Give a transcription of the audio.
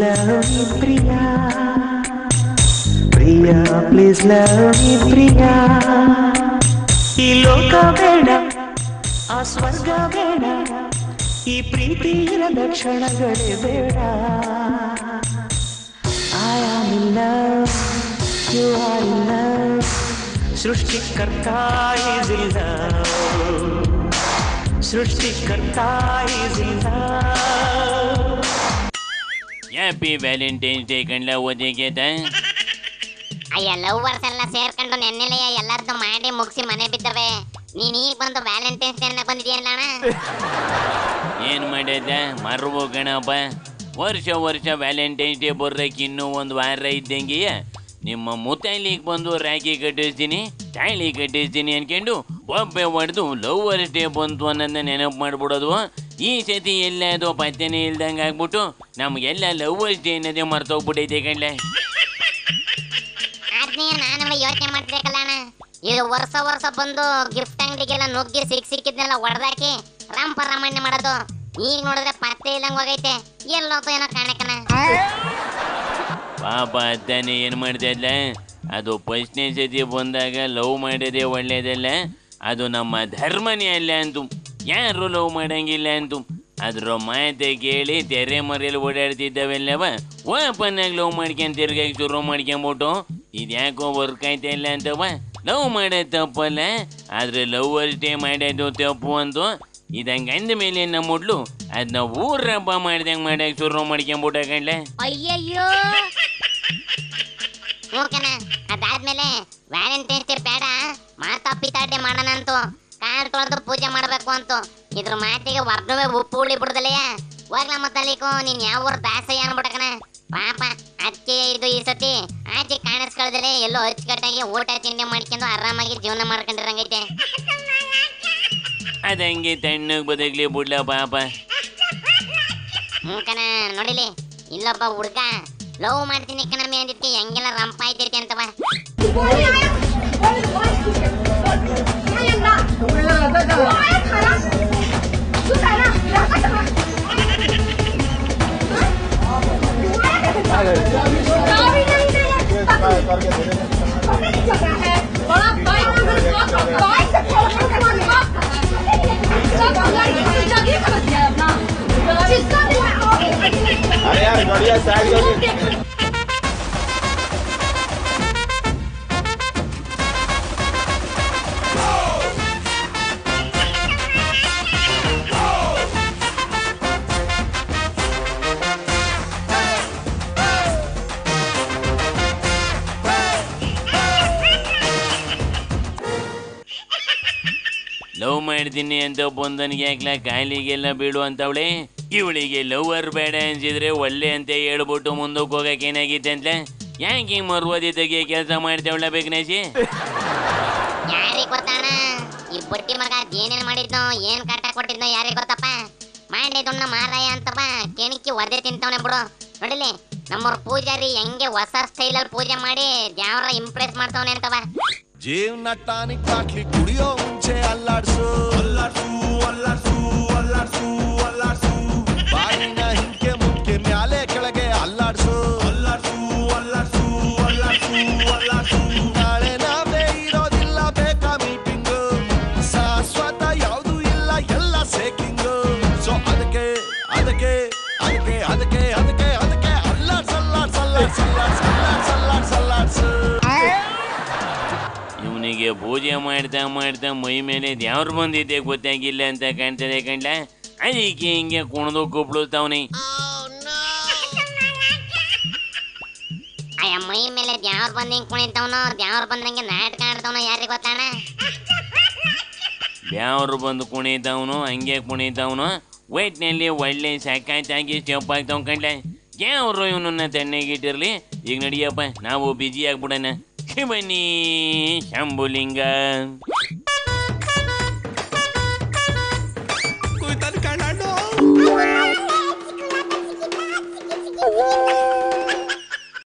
love me, Priya. Priya, please love me, Priya. ಈ ಲೋಕ ಬೇಡ, ಆ ಸ್ವರ್ಗ ಬೇಡ, ಈ ಪ್ರೀತಿ ಇರದ ಕ್ಷಣಗಳೇ ಬೇಡ. I am in love, you are in love. ಸೃಷ್ಟಿಕರ್ತ is in love. ಸೃಷ್ಟಿಕರ್ತ is in love. Happy valentine's day ಕಣ್ಲ ಓದಿಗೆದ. ಅಯ್ಯ ಲವ್ವರ್ಸ್ ಎಲ್ಲ ಸೇರ್ಕೊಂಡು ನೆನ್ನೆಲೆಯ ಎಲ್ಲರದ್ದು ಮಾಡಿ ಮುಗಿಸಿ ಮನೆ ಬಿದ್ದವೆ. ನೀನ್ ಈಗ ಬಂದು ವ್ಯಾಲೆಂಟೈನ್ಸ್ ಡೇ ಬಂದಿದೆಯಲ್ಲ ಅಣ್ಣ. ಏನು ಮಾಡಿದ ಮರ್ವು ಗಣಪ. ವರ್ಷ ವ್ಯಾಲೆಂಟೈನ್ಸ್ ಡೇ ಬರೋಕ್ಕೆ ಇನ್ನೂ ಒಂದು ವಾರ ಇದ್ದಂಗೆ ನಿಮ್ಮ ಮುತ್ತೈಲಿಗೆ ಬಂದು ರಾಖಿ ಕಟ್ಟಿಸ್ತೀನಿ, ತಾಳಿ ಕಟ್ಟಿಸ್ತೀನಿ ಅನ್ಕೊಂಡು ಒಬ್ಬೆ ಹೊಡೆದು ಲವ್ವರ್ಸ್ ಡೇ ಬಂತು ಅನ್ನೋದನ್ನ ನೆನಪು ಮಾಡ್ಬಿಡೋದು. ಈ ಸತಿ ಎಲ್ಲ ಅದು ಪತ್ತೆನೇ ಇಲ್ದಂಗೆ ಆಗ್ಬಿಟ್ಟು ನಮಗೆಲ್ಲ ಲವ್ವರ್ಸ್ ಡೇ ಅನ್ನೋದೇ ಮರ್ತೋಗ್ಬಿಟ್ಟೈತೆ ಕಣ್ಲೆ. ಅದನ್ನೇ ನಾನು ಯೋಚನೆ ಮಾಡ್ಬೇಕಲ್ಲ ಅಣ್ಣ. ಇದು ವರ್ಷ ಬಂದು ಗಿಫ್ಟ್ ಅಂಗಡಿಗೆಲ್ಲ ನುಗ್ಗಿ ಸಿಕ್ಕಿದ್ನೆಲ್ಲ ಹೊಡೆದಾಕಿ ರಾಮ ರಾಮಾಯಣ ಮಾಡೋದು. ಈಗ ನೋಡಿದ್ರೆ ಪತ್ತೆ ಇಲ್ಲಂಗೆ ಹೋಗೈತೆ. ಎಲ್ಲೋತು ಏನೋ ಕಾಣಕನ. ಪಾಪ ಅದ್ದಾನೆ ಏನು ಮಾಡ್ದಲ್ಲ. ಅದು ಫಸ್ಟ್ನೇ ಸತಿ ಬಂದಾಗ ಲವ್ ಮಾಡೋದೇ ಒಳ್ಳೇದಲ್ಲ, ಅದು ನಮ್ಮ ಧರ್ಮನೇ ಅಲ್ಲ ಅಂತು. ಯಾರು ಲವ್ ಮಾಡಂಗಿಲ್ಲ ಅಂತು. ಅದ್ರ ಮಾತೆ ಕೇಳಿ ತೆರೆ ಮರೆಯಲ್ಲಿ ಓಡಾಡ್ತಿದ್ದಾವೆಲ್ಲವ ಓಪನ್ನಾಗಿ ಲವ್ ಮಾಡ್ಕೊಂಡು ತಿರ್ಗಾಗಿ ಶುರು ಮಾಡ್ಕೊಂಬಿಟ್ಟು ಇದ್ಯಾಕೋ ವರ್ಕ್ ಆಯ್ತಾ ಇಲ್ಲ ಅಂತವ. ಲವ್ ಮಾಡೋದು ತಪ್ಪಲ್ಲ, ಆದರೆ ಲವ್ವರ್ಸ್ ಡೇ ಮಾಡೋದು ತಪ್ಪು ಅಂತು. ಇದಂಗೆ ಅಂದ ಮೇಲೆ ನಮ್ಮ ಹುಡ್ಲು ಅದನ್ನ ಊರ ಹಬ್ಬ ಮಾಡ್ದಂಗೆ ಮಾಡಕ್ಕೆ ಶುರು ಮಾಡ್ಕೊಂಬಿಟ್ಟ ಕಣ್ಲೆ. ಅಯ್ಯಯ್ಯೋ ಓಕೆನಾ. ಅದಾದ್ಮೇಲೆ ವ್ಯಾಲೆಂಟೈನ್ಸ್ ಡೇ ಬೇಡ, ಮಾತಾಪಿತಾಟೆ ಮಾಡೋಣ ಅಂತು. ಕಾರ್ ತೊಳೆದು ಪೂಜೆ ಮಾಡಬೇಕು ಅಂತು. ಇದ್ರ ಮಾತಿಗೆ ವರ್ಣವೇ ಉಪ್ಪು ಉಳಿ ಬಿಡ್ದಲೆಯ. ಹೋಗ್ಲಾ ಮತ್ತಲಿಕು ನೀನ್ ಯಾವ ಊರು ದಾಸಯ್ಯ ಅನ್ಬಿಟ್ಟಕನ. ಪಾಪ ಅದಕ್ಕೆ ಇದು ಈ ಸತಿ ಆಚೆ ಕಾಣಿಸ್ಕೊಳ್ದಲೆ ಎಲ್ಲೋ ಅಚ್ಚುಕಟ್ಟಾಗಿ ಊಟ ತಿಂಡಿ ಮಾಡ್ಕೊಂಡು ಆರಾಮಾಗಿ ಜೀವನ ಮಾಡ್ಕೊಂಡಿರಂಗೈತೆ. ಅದಂಗೆ ತಣ್ಣಗೆ ಬದಗ್ಲಿ ಬಿಡ್ಲ ಪಾಪ. ಕಣ ನೋಡಿಲಿ, ಇಲ್ಲೊಬ್ಬ ಹುಡ್ಗ ಲವ್ ಮಾಡ್ತೀನಿ ಕಣಮ್ಮಿ ಅಂದಿದ್ಕೆ ಹೆಂಗೆಲ್ಲ ರಂಪ ಆಯ್ತೈತಿ ಅಂತವ. अरे यार बढ़िया साइड ಲವ್ ಮಾಡ್ತೀನಿ ಅಂತ ಬಂದನಿಗೆ ಯಾಕ್ಲ ಕಾಲಿಗೆಲ್ಲ ಬೀಳು ಅಂತವಳೆ. ಇವಳಿಗೆ ಲವ್ವರ್ ಬೇಡ ಅನ್ಸಿದ್ರೆ ಒಳ್ಳೆ ಅಂತ ಹೇಳ್ಬಿಟ್ಟು ಮುಂದಕ್ಕೆ ಹೋಗಕ್ಕೆ ಏನಾಗಿತ್ತೆ ಅಂತ ಯಾಕೆ ಮರ್ವದಿ ತೆಗಿಯ ಕೆಲಸ ಮಾಡ್ತೇವಳ ಬೇಕನೇಸಿ. ಯಾರಿಗೆ ಗೊತ್ತಾಣ ಈ ಬಟ್ಟಿ ಮಗ ಏನೇನ್ ಮಾಡಿದ್ನೋ ಏನ್ ಕಾಟ ಕೊಟ್ಟಿದ್ನೋ ಯಾರಿಗೆ ಗೊತ್ತಪ್ಪ. ಮಾಡಿದನ್ನ ಮಾರಾಯ ಅಂತಪ್ಪ ಕೆಣಕಿ ಒದೆ ತಿಂತವನೆ ಬಿಡು. ನೋಡಿಲಿ ನಮ್ಮವ್ರ ಪೂಜಾರಿ ಹೆಂಗೆ ಹೊಸ ಸ್ಟೈಲಲ್ಲಿ ಪೂಜೆ ಮಾಡಿ ಯಾವ್ರ ಇಂಪ್ರೆಸ್ ಮಾಡ್ತವನೆ ಅಂತವ. ಜೀವನ ಟಾನಿಕ್ ಬಾಟ್ಲಿ ಕುಡಿಯೋ ಮುಂಚೆ ಅಲ್ಲಾಡ್ಸು ಅಲ್ಲಾಡ್ಸು ಅಲ್ಲಾಡ್ಸು ಅಲ್ಲಾಡ್ಸು ಅಲ್ಲಾಡ್ಸು. ಬಾಯಿನ ಹಿಂಕೆ ಮುಂಕೆ ಮ್ಯಾಲೆ ಕೆಳಗೆ ಅಲ್ಲಾಡ್ಸು ಅಲ್ಲಾಡ್ಸು ಅಲ್ಲಾಡ್ಸು ಅಲ್ಲಾಡ್ಸು ಅಲ್ಲಾಡ್ಸು. ನಾಳೆ ನಾವೇ ಇರೋದಿಲ್ಲ ಬೇಕಾ ಮೀಟಿಂಗು, ಶಾಶ್ವತ ಯಾವುದು ಇಲ್ಲ ಎಲ್ಲ ಸೇಕಿಂಗು. ಸೊ ಅದಕ್ಕೆ ಅದಕ್ಕೆ ಅದಕ್ಕೆ ಅದಕ್ಕೆ ಅದಕ್ಕೆ ಅದಕ್ಕೆ ಅಲ್ಲಾಡ್ಸ್ ಅಲ್ಲಾಡ್ಸ್ ಅಲ್ಲಾಡ್ಸ್ ಅಲ್ಲಾಡ್ಸ್ ಅಲ್ಲಾಡ್ಸ್ ಅಲ್ಲಾಡ್ಸ್ ಅಲ್ಲಾಡ್ಸು. ಇವನಿಗೆ ಪೂಜೆ ಮಾಡ್ತಾ ಮೈ ಮೇಲೆ ಯಾವ್ರು ಬಂದಿದ್ದೆ ಗೊತ್ತಾಗಿಲ್ಲ ಅಂತ ಕಾಣ್ತದೆ ಕಂಡ್ಲ. ಅದಕ್ಕೆ ಹಿಂಗೆ ಕುಣಿದು ಕುಬ್ಳುತ್ತಾವನಿ. ಅಯ್ಯ ಮೈ ಮೇಲೆ ಯಾವ್ರು ಬಂದು ಹಿಂಗೆ ಕುಣಿತವನೋ ಯಾವ್ರು ಬಂದಂಗೆ ನಾಟಕ ಆಡ್ತವನೋ ಯಾರಿಗೆ ಗೊತ್ತಾಣ. ಯಾವ್ರು ಬಂದು ಕುಣಿತಾವನು ಹಂಗೆ ಕುಣಿತಾವನು ವೈಟ್ನಲ್ಲಿ ಒಳ್ಳೆ ಸಾಕಾಯ್ತಾಗಿ ಸ್ಟೆಪ್ ಆಗ್ತಾವ್ ಕಂಡ್ಲ. ಯಾವ್ರು ಇವನನ್ನ ತಣ್ಣಗಿಟ್ಟಿರ್ಲಿ. ಈಗ ನಡಿಯಪ್ಪ ನಾವು ಬಿಜಿ ಆಗ್ಬಿಡೋಣ. ಶಿವನಿ ಶಂಭುಲಿಂಗ.